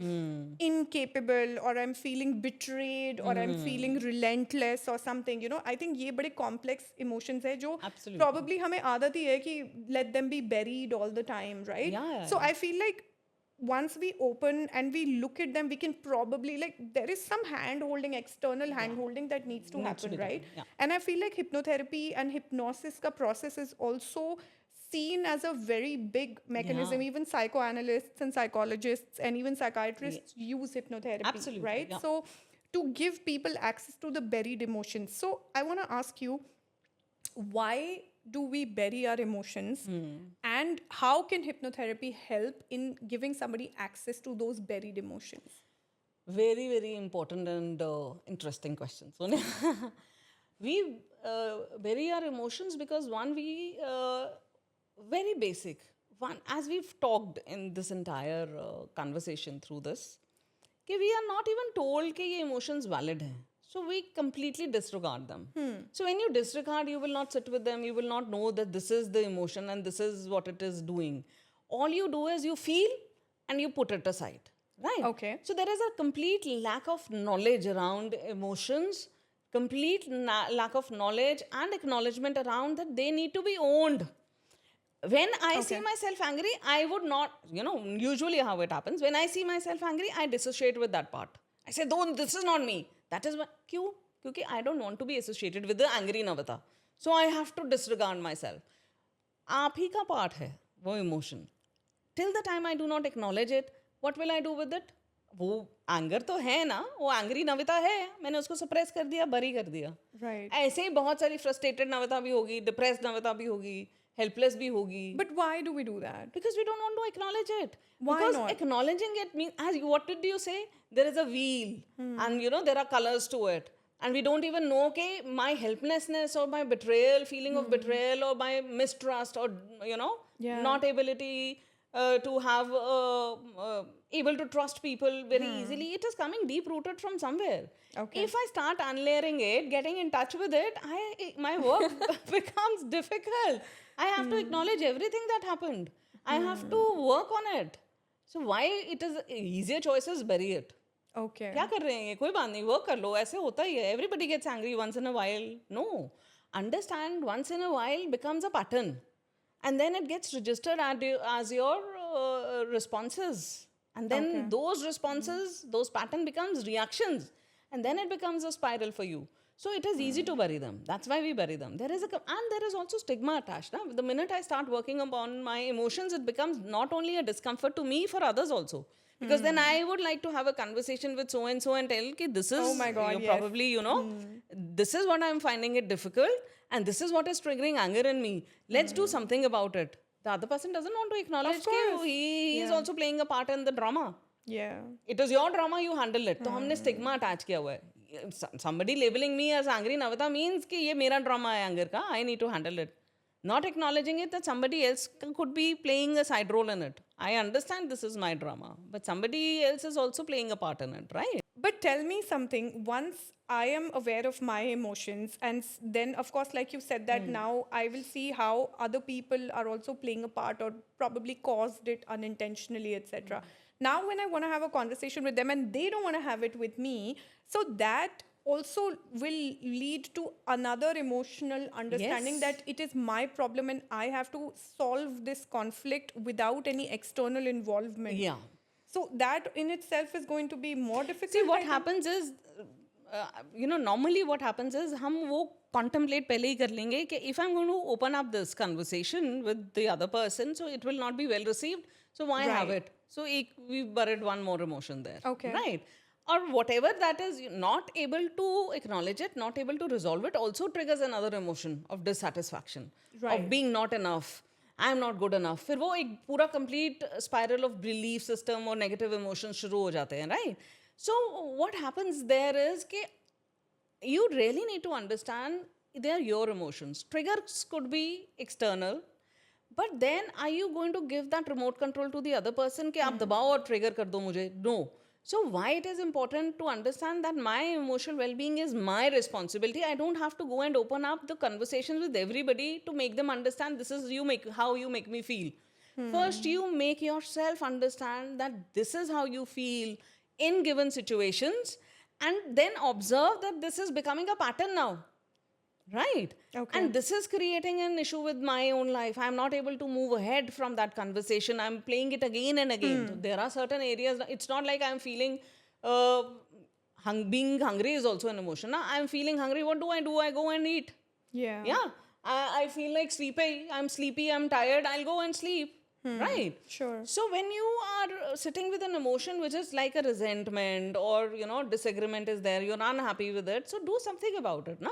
incapable, or I'm feeling betrayed, or I'm feeling relentless or something. I think ये बड़े complex emotions है जो Absolutely. probably हमें आदत ही है कि let them be buried all the time, right? Yeah, yeah, So I feel like once we open and we look at them, we can probably, like, there is some hand holding, external hand holding that needs to Needs to happen, be done, right? yeah. And I feel like hypnotherapy and hypnosis ka process is also seen as a very big mechanism. Yeah. Even psychoanalysts and psychologists and even psychiatrists use hypnotherapy, Absolutely, right? yeah. So to give people access to the buried emotions. So I want to ask you, why do we bury our emotions, and how can hypnotherapy help in giving somebody access to those buried emotions? Very, very important and interesting question. So we bury our emotions because very basic. One, as we've talked in this entire conversation through this, कि we are not even told कि ये emotions valid हैं. So we completely disregard them. So when you disregard, you will not sit with them. You will not know that this is the emotion and this is what it is doing. All you do is you feel and you put it aside, right? Okay. So there is a complete lack of knowledge around emotions, complete lack of knowledge and acknowledgement around that they need to be owned. When I see myself angry, I would not, usually how it happens, when I see myself angry, I dissociate with that part. I say, don't, this is not me. That is why, क्यों? क्योंकि I don't want to be associated with the angry Navata. So I have to disregard myself. आप ही का part है, वो emotion. Till the time I do not acknowledge it, what will I do with it? वो anger तो है ना, वो angry Navita है, मैंने उसको suppress कर दिया, bury कर दिया. Right. ऐसे ही बहुत सारी frustrated Navita भी होगी, depressed Navita भी होगी, helpless भी होगी. But why do we do that? Because we don't want to acknowledge it. Why because not? Acknowledging it means, what did you say? There is a wheel, and there are colors to it. And we don't even know, okay, my helplessness or my betrayal, feeling of betrayal, or my mistrust, or, Yeah. not ability to have, able to trust people very easily, it is coming deep rooted from somewhere. Okay. If I start unlayering it, getting in touch with it, my work becomes difficult. I have to acknowledge everything that happened. I have to work on it. So why it is easier choice is bury it. Okay. क्या कर रहे हैं ये, कोई बात नहीं, work कर लो, ऐसे होता ही है. Everybody gets angry once in a while. No, understand, once in a while becomes a pattern, and then it gets registered as your responses, and then those responses, those pattern becomes reactions, and then it becomes a spiral for you. So it is easy to bury them. That's why we bury them. And there is also stigma attached. Na? The minute I start working upon my emotions, it becomes not only a discomfort to me, for others also. Because then I would like to have a conversation with so and so and tell ki this is Oh my God, you yes. probably, this is what I'm finding it difficult, and this is what is triggering anger in me. Let's do something about it. The other person doesn't want to acknowledge that course. he is also playing a part in the drama. Yeah. It is your drama, you handle it. तो हमने stigma attach किया हुआ है. Somebody labeling me as angry Navata means कि ये मेरा drama है anger का. I need to handle it. Not acknowledging it that somebody else could be playing a side role in it. I understand this is my drama, but somebody else is also playing a part in it, right? But tell me something. Once I am aware of my emotions, and then, of course, like you said, that now I will see how other people are also playing a part or probably caused it unintentionally, etc. Now, when I want to have a conversation with them and they don't want to have it with me, so that also will lead to another emotional understanding Yes. that it is my problem and I have to solve this conflict without any external involvement. Yeah. So that in itself is going to be more difficult. See, what I think. happens is, normally what happens is हम वो contemplate पहले ही कर लेंगे कि if I'm going to open up this conversation with the other person, so it will not be well received. So why have Right. it? So we buried one more emotion there. Okay. Right. Or whatever that is, not able to acknowledge it, not able to resolve it, also triggers another emotion of dissatisfaction, Right. of being not enough. I'm not good enough. फिर वो एक पूरा complete spiral of belief system और negative emotions शुरू हो जाते हैं, right? So what happens there is कि you really need to understand they are your emotions. Triggers could be external, but then are you going to give that remote control to the other person कि आप दबाओ और trigger कर दो मुझे? No. So why it is important to understand that my emotional well-being is my responsibility. I don't have to go and open up the conversations with everybody to make them understand this is how you make me feel. First, you make yourself understand that this is how you feel in given situations, and then observe that this is becoming a pattern now. Right? Okay. And this is creating an issue with my own life. I'm not able to move ahead from that conversation. I'm playing it again and again. So there are certain areas. It's not like I'm feeling being hungry is also an emotion. Na? I'm feeling hungry. What do? I go and eat. Yeah. Yeah. I feel like sleepy. I'm sleepy. I'm tired. I'll go and sleep. Right? Sure. So when you are sitting with an emotion which is like a resentment or, disagreement is there, you're unhappy with it. So do something about it. Na?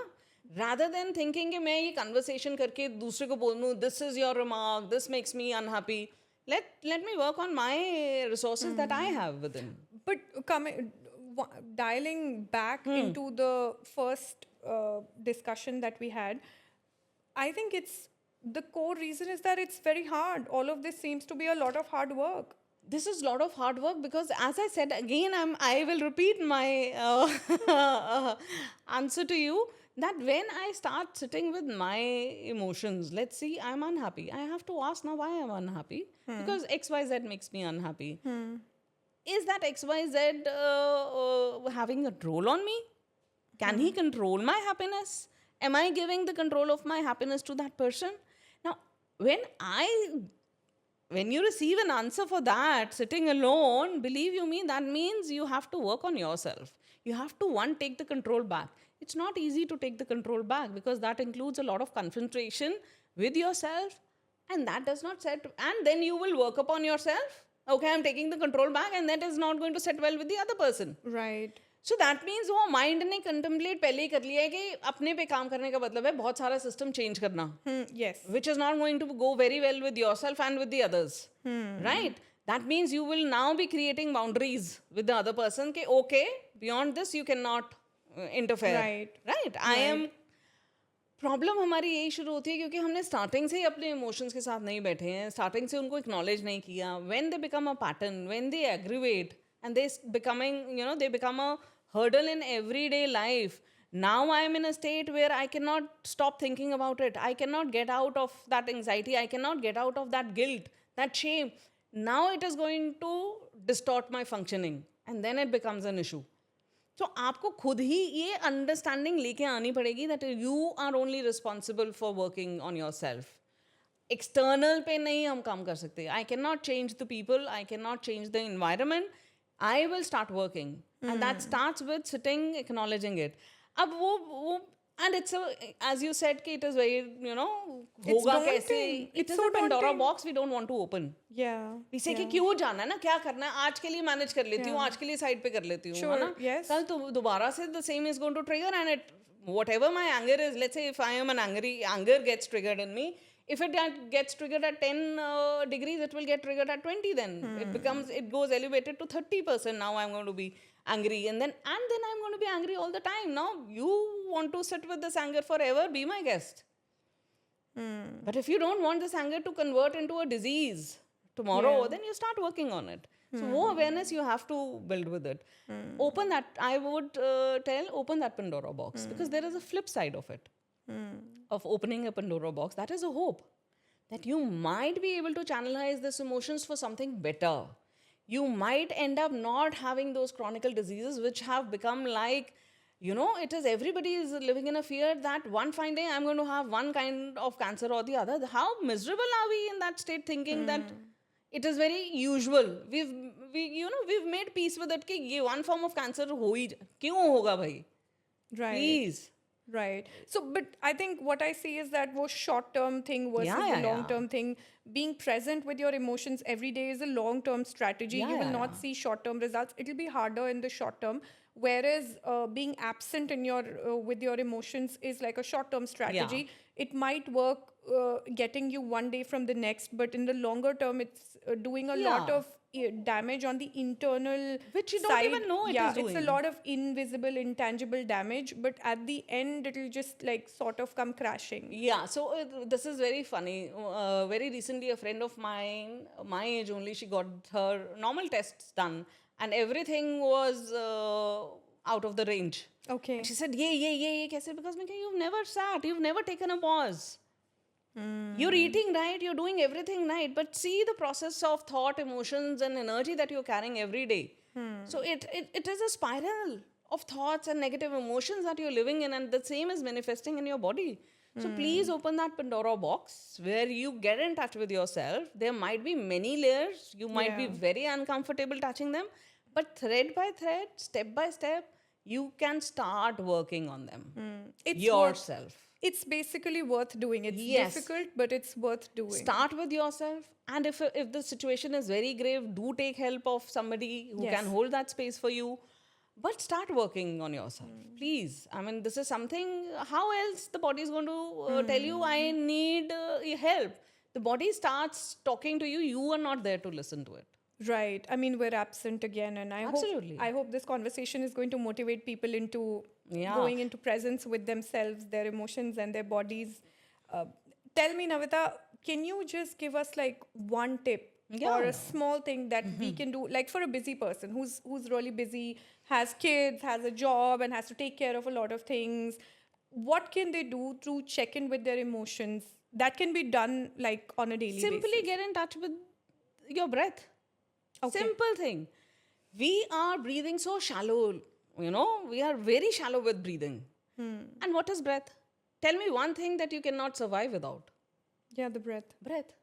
Rather than thinking कि मैं ये conversation करके दूसरे को बोल दूँ, this is your remark, this makes me unhappy. Let me work on my resources that I have within. But dialing back into the first discussion that we had, I think the core reason is that it's very hard. All of this seems to be a lot of hard work. This is a lot of hard work because, as I said again, I will repeat my answer to you. That when I start sitting with my emotions, let's see, I'm unhappy. I have to ask now why I'm unhappy. Because XYZ makes me unhappy. Is that XYZ having a role on me? Can he control my happiness? Am I giving the control of my happiness to that person? Now, when you receive an answer for that, sitting alone, believe you me, that means you have to work on yourself. You have to, take the control back. It's not easy to take the control back because that includes a lot of confrontation with yourself, and that does not set, and then you will work upon yourself. Okay, I'm taking the control back, and that is not going to set well with the other person. Right. So that means वो mind ने contemplate पहले ही कर लिया है कि अपने पे काम करने का मतलब है बहुत सारा system change करना. Yes. Which is not going to go very well with yourself and with the others. Right? That means you will now be creating boundaries with the other person कि okay, beyond this you cannot interfere. Right? I am problem हमारी यही शुरू होती है क्योंकि हमने starting से ही अपने इमोशंस के साथ नहीं बैठे हैं, स्टार्टिंग से उनको एक्नॉलेज नहीं किया. When they become a pattern, when they aggravate and they become a hurdle in everyday life. Now I am in a state where I cannot stop thinking about it. I cannot get out of that anxiety. I cannot get out of that guilt, that shame. Now it is going to distort my functioning, and then it becomes an issue. So आपको खुद ही ये understanding लेके आनी पड़ेगी that you are only responsible for working on yourself. External पे नहीं हम काम कर सकते. I cannot change the people. I cannot change the environment. I will start working. And that starts with sitting, acknowledging it. अब वो and it's a, as you said कि it is very, you know, It's होगा daunting. कैसे, it It's is so a Pandora daunting. box we don't want to open. Yeah. We say कि yeah. क्यों जाना है ना, क्या करना है, आज के लिए मैनेज कर लेती हूँ, Yeah. आज के लिए साइड पे कर लेती हूँ, है Sure, ना, yes. कल तो दोबारा से the same is going to trigger, and it, whatever my anger is, let's say if I am an anger gets triggered in me, if it gets triggered at 10 degrees, it will get triggered at 20 then. It goes elevated to 30%. Now I'm going to be angry, and then I'm going to be angry all the time. Now you want to sit with this anger forever, be my guest. But if you don't want this anger to convert into a disease tomorrow, then you start working on it. So more awareness you have to build with it. Open that, I would open that Pandora box, because there is a flip side of it. Of opening a Pandora box, that is a hope that you might be able to channelize these emotions for something better. You might end up not having those chronic diseases which have become like, you know, it is everybody is living in a fear that one fine day I'm going to have one kind of cancer or the other. How miserable are we in that state, thinking that it is very usual. We've made peace with it कि ये one form of cancer हो ही क्यों होगा भाई? Right. Please. Right. So, but I think what I see is that was short-term thing versus Yeah, the yeah, long-term thing. Being present with your emotions every day is a long-term strategy. Yeah, You will yeah, not see short-term results. It'll be harder in the short term. Whereas being absent in your with your emotions is like a short-term strategy. It might work getting you one day from the next, but in the longer term, it's doing a lot Yeah. of damage on the internal Which you don't side. even know it yeah, is it's a doing. lot of invisible, intangible damage, but at the end, it'll just like sort of come crashing. Yeah, so this is very funny. Very recently, a friend of mine, my age only, she got her normal tests done, and everything was out of the range. Okay. And she said, ye kaise? Because you've never sat, you've never taken a pause. You're eating right, you're doing everything right, but see the process of thought, emotions, and energy that you're carrying every day. So it is a spiral of thoughts and negative emotions that you're living in, and the same is manifesting in your body. So please open that Pandora box where you get in touch with yourself. There might be many layers, you might be Yeah. very uncomfortable touching them, but thread by thread, step by step, you can start working on them It's yourself. It's basically worth doing. It's Yes. difficult, but it's worth doing. Start with yourself, and if the situation is very grave, do take help of somebody who Yes. can hold that space for you, but start working on yourself, please. I mean, this is something, how else the body is going to tell you I need help? The body starts talking to you, you are not there to listen to it. Right. I mean, we're absent again, and Absolutely. I hope this conversation is going to motivate people into Yeah. going into presence with themselves, their emotions, and their bodies. Tell me, Navita, can you just give us like one tip or a small thing that we can do, like for a busy person who's really busy, has kids, has a job, and has to take care of a lot of things? What can they do to check in with their emotions? That can be done like on a daily Simply basis. get in touch with your breath. Okay. Simple thing. We are breathing so shallow, you know, we are very shallow with breathing. And what is breath? Tell me one thing that you cannot survive without. Yeah, the breath. Breath.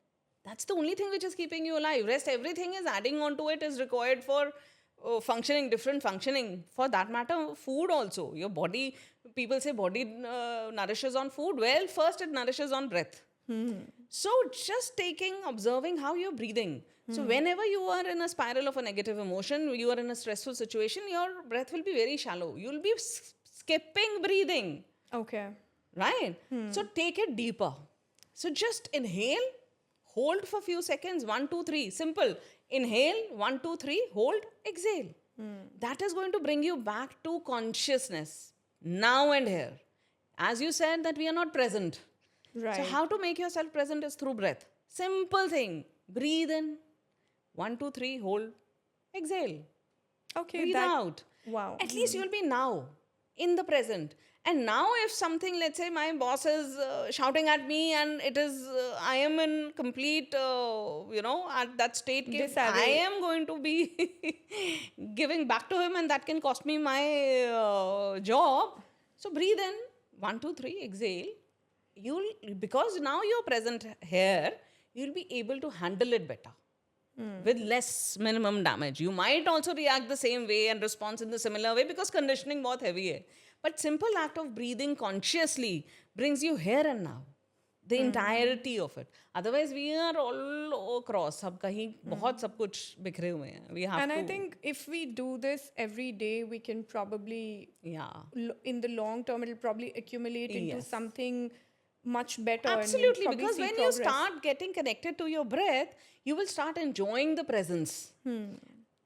That's the only thing which is keeping you alive. Rest, everything is adding on to it, is required for functioning, different functioning. For that matter, food also. Your body, people say body nourishes on food. Well, first it nourishes on breath. So just observing how you're breathing. So whenever you are in a spiral of a negative emotion, you are in a stressful situation, your breath will be very shallow. You'll be skipping breathing. Okay. Right? So take it deeper. So just inhale, hold for a few seconds, 1, 2, 3. Simple. Inhale, 1, 2, 3, hold, exhale. That is going to bring you back to consciousness, now and here. As you said that we are not present. Right. So how to make yourself present is through breath. Simple thing. Breathe in, 1, 2, 3, hold, exhale. Okay. Breathe out. Wow. At least you'll be now, in the present. And now if something, let's say my boss is shouting at me and it is, I am in complete, at that state, I Disarray. am going to be giving back to him and that can cost me my job. So breathe in, 1, 2, 3, exhale. Because now you're present here, you'll be able to handle it better. with less minimum damage. You might also react the same way and respond in the similar way because conditioning बहुत heavy है. But simple act of breathing consciously brings you here and now. The entirety of it. Otherwise, we are all across. सब कहीं बहुत सब कुछ बिखरे हुए हैं. We have And to. I think if we do this every day, we can probably, Yeah. in the long term, it'll probably accumulate into Yes. something much better. and you'll Absolutely, probably because see when progress. you start getting connected to your breath, you will start enjoying the presence.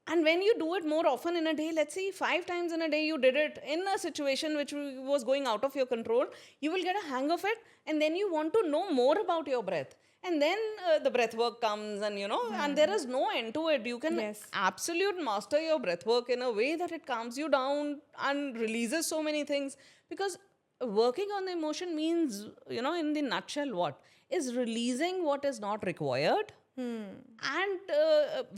And when you do it more often in a day, let's say 5 times in a day, you did it in a situation which was going out of your control, you will get a hang of it, and then you want to know more about your breath. And then the breath work comes, and and there is no end to it. You can Yes. absolute master your breath work in a way that it calms you down and releases so many things. Because working on the emotion means, in the nutshell, what is releasing what is not required. And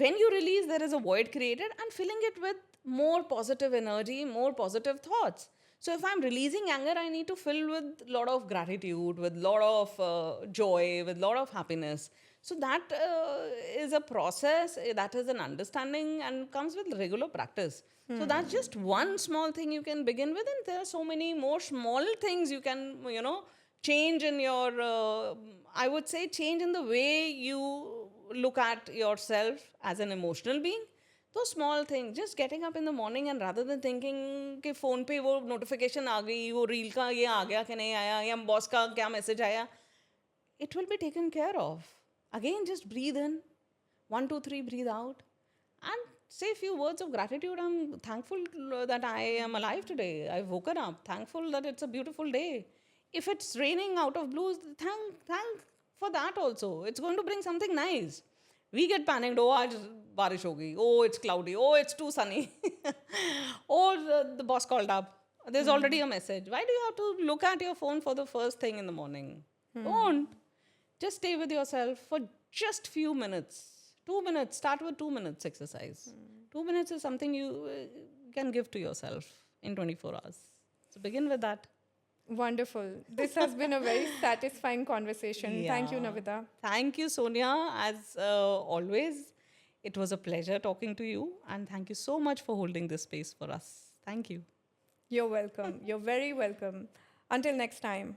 when you release, there is a void created, and filling it with more positive energy, more positive thoughts. So if I'm releasing anger, I need to fill with a lot of gratitude, with a lot of joy, with a lot of happiness. So that is a process, that is an understanding, and comes with regular practice. So that's just one small thing you can begin with, and there are so many more small things you can, change in your, I would say, change in the way you look at yourself as an emotional being. Those small things, just getting up in the morning and rather than thinking कि phone पे वो notification आ गई, वो reel का ये आ गया कि नहीं आया, या boss का क्या message आया, it will be taken care of. Again, just breathe in, 1, 2, 3, breathe out, and say a few words of gratitude. I'm thankful that I am alive today. I've woken up. Thankful that it's a beautiful day. If it's raining out of blues, thank for that also. It's going to bring something nice. We get panicked. Oh, aaj barish ho gayi. Oh, it's cloudy. Oh, it's too sunny. Or the boss called up. There's already a message. Why do you have to look at your phone for the first thing in the morning? Don't. Just stay with yourself for just few minutes. 2 minutes. Start with 2 minutes exercise. 2 minutes is something you can give to yourself in 24 hours. So begin with that. Wonderful. This has been a very satisfying conversation. Thank you, Yeah. Navita. Thank you, Sonia. As always, it was a pleasure talking to you. And thank you so much for holding this space for us. Thank you. You're welcome. You're very welcome. Until next time.